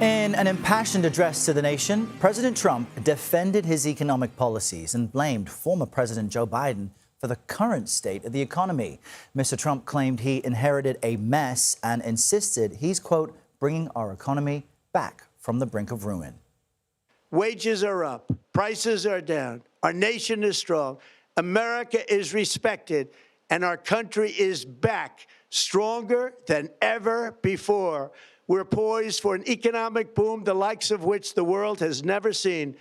In an impassioned address to the nation, President Trump defended his economic policies and blamed former President Joe Biden for the current state of the economy. Mr. Trump claimed he inherited a mess and insisted he's, quote, bringing our economy back from the brink of ruin. Wages are up, prices are down, our nation is strong, America is respected, and our country is back stronger than ever before. We're poised for an economic boom, the likes of which the world has never seen.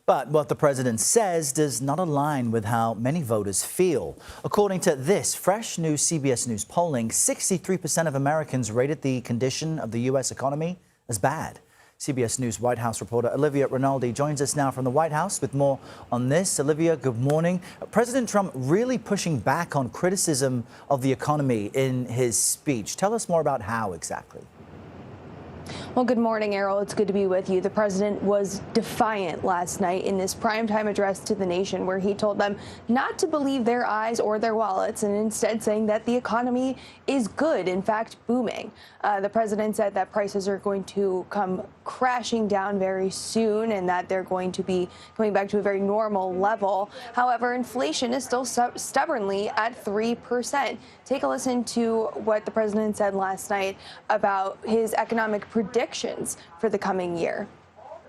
But what the president says does not align with how many voters feel. According to this fresh new CBS News polling, 63% of Americans rated the condition of the U.S. economy as bad. CBS News White House reporter Olivia Rinaldi joins us now from the White House with more on this. Olivia, good morning. President Trump really pushing back on criticism of the economy in his speech. Tell us more about how exactly. Well, good morning, Errol. It's good to be with you. The president was defiant last night in this primetime address to the nation, where he told them not to believe their eyes or their wallets, and instead saying that the economy is good, in fact, booming. The president said that prices are going to come crashing down very soon and that they're going to be coming back to a very normal level. However, inflation is still stubbornly at 3%. Take a listen to what the president said last night about his economic predictions for the coming year.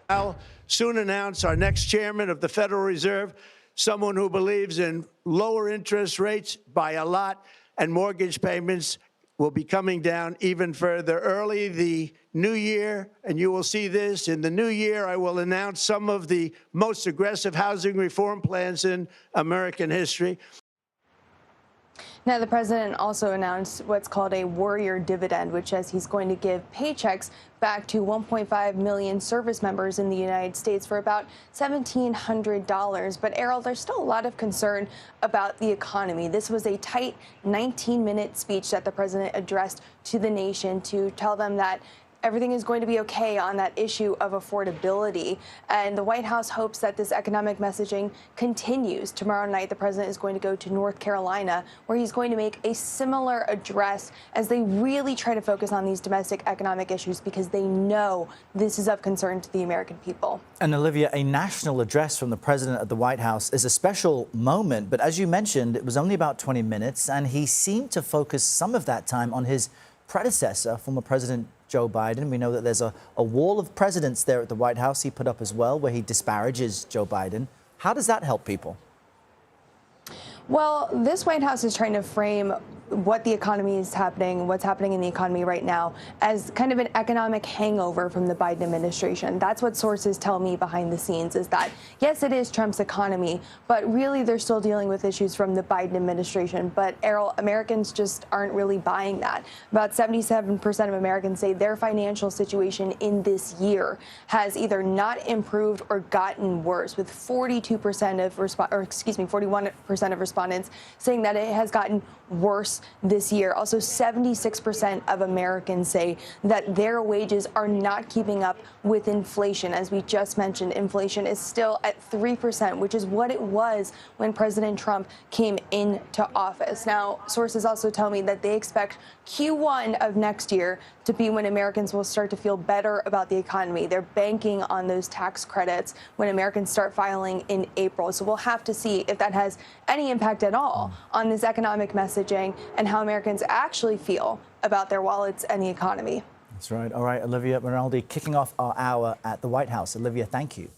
I'll soon announce our next chairman of the Federal Reserve, someone who believes in lower interest rates by a lot, and mortgage payments will be coming down even further early the new year. And you will see this in the new year. I will announce some of the most aggressive housing reform plans in American history. Now, the president also announced what's called a warrior dividend, which says he's going to give paychecks back to 1.5 million service members in the United States for about $1,700. But, Errol, there's still a lot of concern about the economy. This was a tight 19-minute speech that the president addressed to the nation to tell them that everything is going to be okay on that issue of affordability. And the White House hopes that this economic messaging continues. Tomorrow night, the president is going to go to North Carolina, where he's going to make a similar address as they really try to focus on these domestic economic issues, because they know this is of concern to the American people. And Olivia, a national address from the president at the White House is a special moment. But as you mentioned, it was only about 20 minutes, and he seemed to focus some of that time on his predecessor, former President Joe Biden. We know that there's a wall of presidents there at the White House he put up as well, where he disparages Joe Biden. How does that help people? Well, this White House is trying to frame what the economy is happening, what's happening in the economy right now, as kind of an economic hangover from the Biden administration. That's what sources tell me behind the scenes, is that, yes, it is Trump's economy, but really they're still dealing with issues from the Biden administration. But, Errol, Americans just aren't really buying that. About 77% of Americans say their financial situation in this year has either not improved or gotten worse, with 41% of respondents saying that it has gotten worse this year. Also, 76% of Americans say that their wages are not keeping up with inflation. As we just mentioned, inflation is still at 3%, which is what it was when President Trump came into office. Now, sources also tell me that they expect Q1 of next year to be when Americans will start to feel better about the economy. They're banking on those tax credits when Americans start filing in April. So we'll have to see if that has any impact at all on this economic messaging and how Americans actually feel about their wallets and the economy. That's right. All right, Olivia Rinaldi kicking off our hour at the White House. Olivia, thank you.